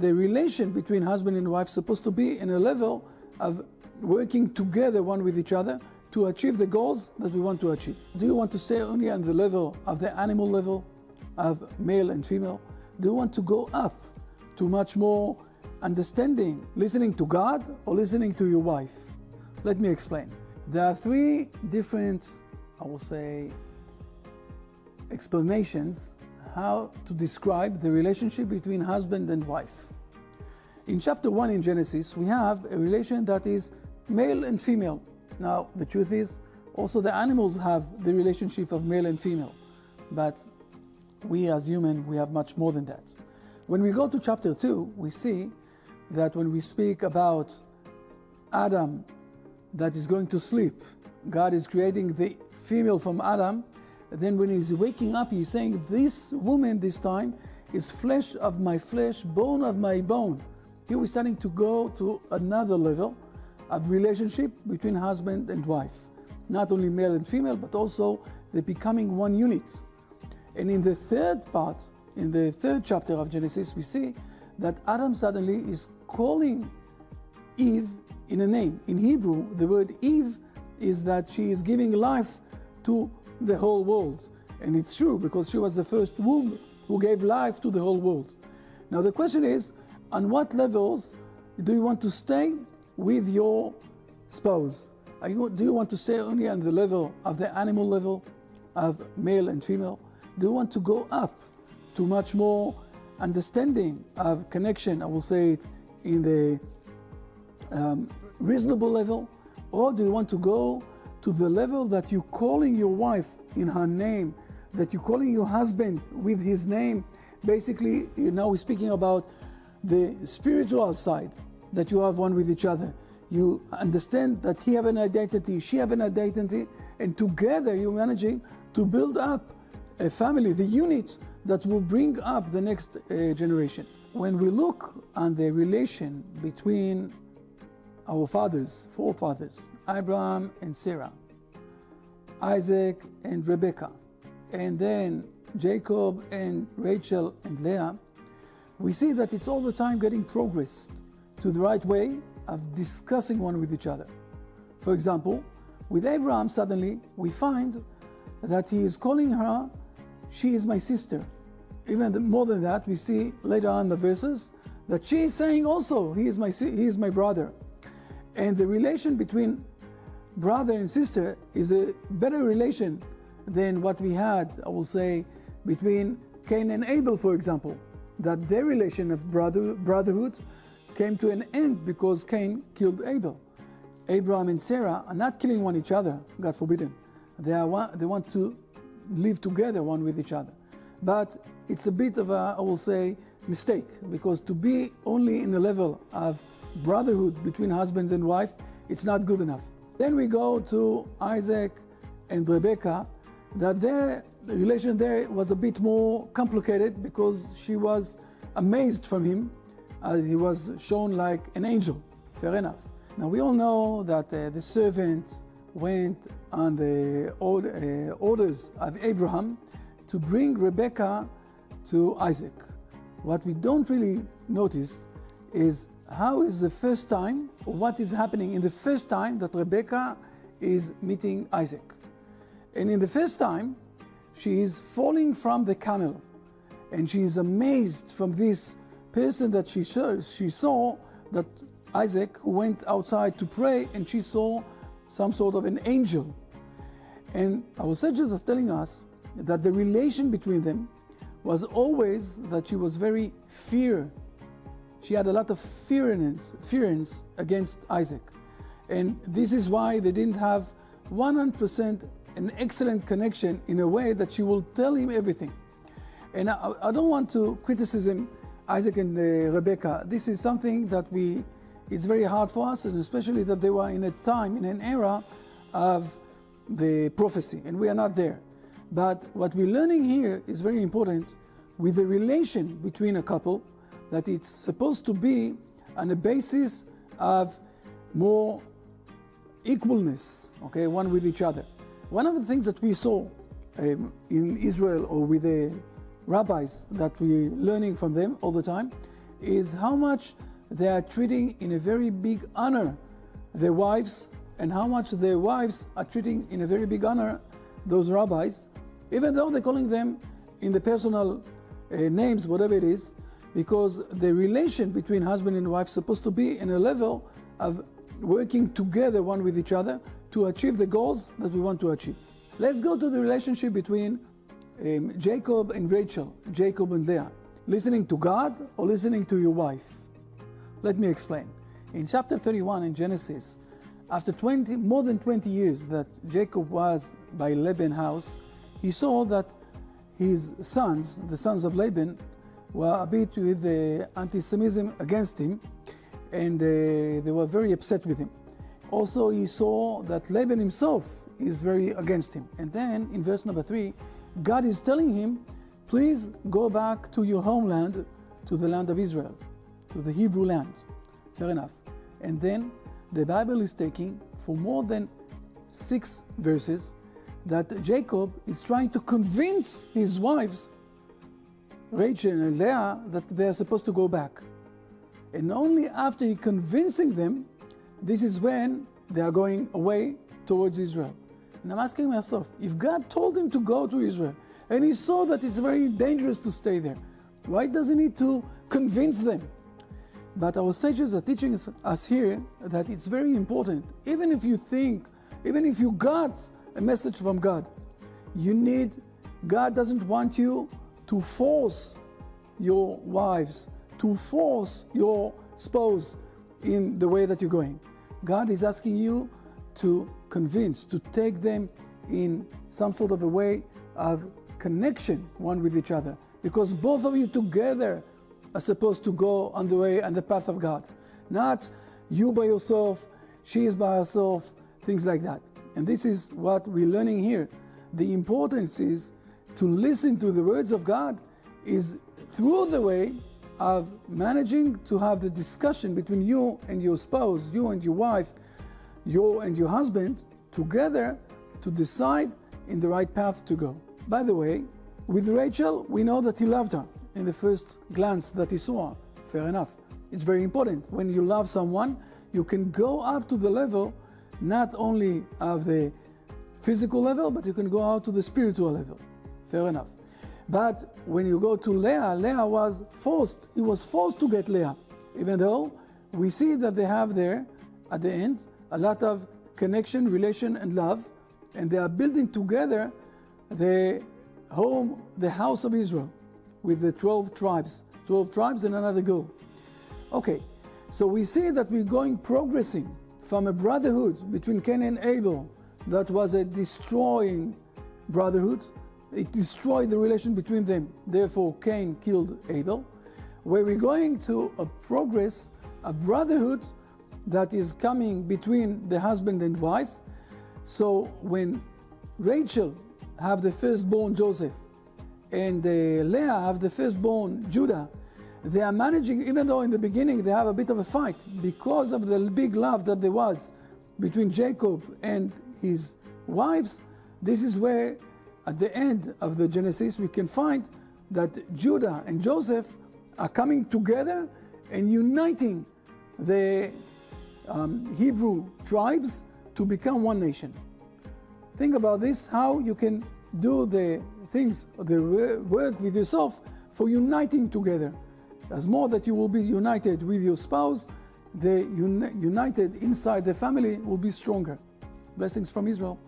the relation between husband and wife is supposed to be in a level of working together one with each other to achieve the goals that we want to achieve. Do you want to stay only on the level of the animal level of male and female? Do you want to go up to much more understanding, listening to God or listening to your wife? Let me explain. There are three different, I will say, explanations how to describe the relationship between husband and wife. In chapter 1 in Genesis, we have a relation that is male and female. Now, the truth is, also the animals have the relationship of male and female, but we as human, we have much more than that. When we go to chapter 2, we see that when we speak about Adam that is going to sleep, God is creating the female from Adam. Then when he's waking up, he's saying, this woman this time is flesh of my flesh, bone of my bone. Here we're starting to go to another level of relationship between husband and wife. Not only male and female, but also they're becoming one unit. And in the third part, in the third chapter of Genesis, we see that Adam suddenly is calling Eve in a name. In Hebrew, the word Eve is that she is giving life to the whole world. And it's true, because she was the first womb who gave life to the whole world. Now the question is, on what levels do you want to stay with your spouse? Do you want to stay only on the level of the animal level of male and female? Do you want to go up to much more understanding of connection, I will say it in the reasonable level? Or do you want to go to the level that you're calling your wife in her name, that you're calling your husband with his name? Basically, now we're speaking about the spiritual side, that you have one with each other. You understand that he have an identity, she have an identity, and together you're managing to build up a family, the unit that will bring up the next generation. When we look on the relation between our forefathers, Abraham and Sarah, Isaac and Rebekah, and then Jacob and Rachel and Leah, we see that it's all the time getting progress to the right way of discussing one with each other. For example, with Abraham, suddenly we find that he is calling her, she is my sister. Even more than that, we see later on in the verses that she is saying also, he is my brother. And the relation between brother and sister is a better relation than what we had, I will say, between Cain and Abel, for example. That their relation of brotherhood came to an end because Cain killed Abel. Abraham and Sarah are not killing one each other, God forbidden. They want to live together one with each other. But it's a bit of a, I will say, mistake, because to be only in the level of brotherhood between husband and wife, it's not good enough. Then we go to Isaac and Rebekah, that their relation there was a bit more complicated because she was amazed from him as he was shown like an angel. Fair enough. Now we all know that the servant went on the orders of Abraham to bring Rebekah to Isaac. What we don't really notice is how is the first time, or what is happening in the first time that Rebekah is meeting Isaac. And in the first time, she is falling from the camel, and she is amazed from this person that she saw that Isaac, who went outside to pray, and she saw some sort of an angel. And our sages are telling us that the relation between them was always that she was very she had a lot of fearance against Isaac. And this is why they didn't have 100% an excellent connection in a way that she will tell him everything. And I don't want to criticize Isaac and Rebekah. This is something that it's very hard for us, and especially that they were in a time, in an era of the prophecy, and we are not there. But what we're learning here is very important with the relation between a couple, that it's supposed to be on a basis of more equalness, okay, one with each other. One of the things that we saw in Israel, or with the rabbis that we're learning from them all the time, is how much they are treating in a very big honor their wives, and how much their wives are treating in a very big honor those rabbis, even though they're calling them in the personal names, whatever it is, because the relation between husband and wife is supposed to be in a level of working together one with each other to achieve the goals that we want to achieve. Let's go to the relationship between Jacob and Rachel, Jacob and Leah. Listening to God or listening to your wife? Let me explain. In chapter 31 in Genesis, after more than 20 years that Jacob was by Laban's house, he saw that his sons, the sons of Laban, were a bit with anti-Semitism against him, and they were very upset with him. Also, he saw that Laban himself is very against him. And then in verse number 3, God is telling him, please go back to your homeland, to the land of Israel, to the Hebrew land. Fair enough. And then the Bible is taking for more than 6 verses that Jacob is trying to convince his wives, Rachel and Leah, that they are supposed to go back. And only after he convincing them, this is when they are going away towards Israel. And I'm asking myself, if God told him to go to Israel, and he saw that it's very dangerous to stay there, why does he need to convince them? But our sages are teaching us here that it's very important, even if you got a message from God, God doesn't want you to force your wives, to force your spouse in the way that you're going. God is asking you to convince, to take them in some sort of a way of connection one with each other, because both of you together are supposed to go on the way and the path of God, not you by yourself, she is by herself, things like that. And this is what we're learning here. The importance is to listen to the words of God is through the way of managing to have the discussion between you and your spouse, you and your wife, you and your husband, together to decide in the right path to go. By the way, with Rachel, we know that he loved her in the first glance that he saw her. Fair enough. It's very important. When you love someone, you can go up to the level not only of the physical level, but you can go out to the spiritual level. Fair enough. But when you go to Leah, Leah was forced. He was forced to get Leah, even though we see that they have there, at the end, a lot of connection, relation, and love, and they are building together the house of Israel, with the 12 tribes and another girl. Okay, so we see that we're progressing from a brotherhood between Cain and Abel that was a destroying brotherhood. It destroyed the relation between them. Therefore, Cain killed Abel. Where we're going to a brotherhood that is coming between the husband and wife. So when Rachel have the firstborn Joseph and Leah have the firstborn Judah, they are managing, even though in the beginning they have a bit of a fight because of the big love that there was between Jacob and his wives. This is where at the end of the Genesis we can find that Judah and Joseph are coming together and uniting the Hebrew tribes to become one nation. Think about this, how you can do the things, the work with yourself for uniting together. As more that you will be united with your spouse, the united inside the family will be stronger. Blessings from Israel.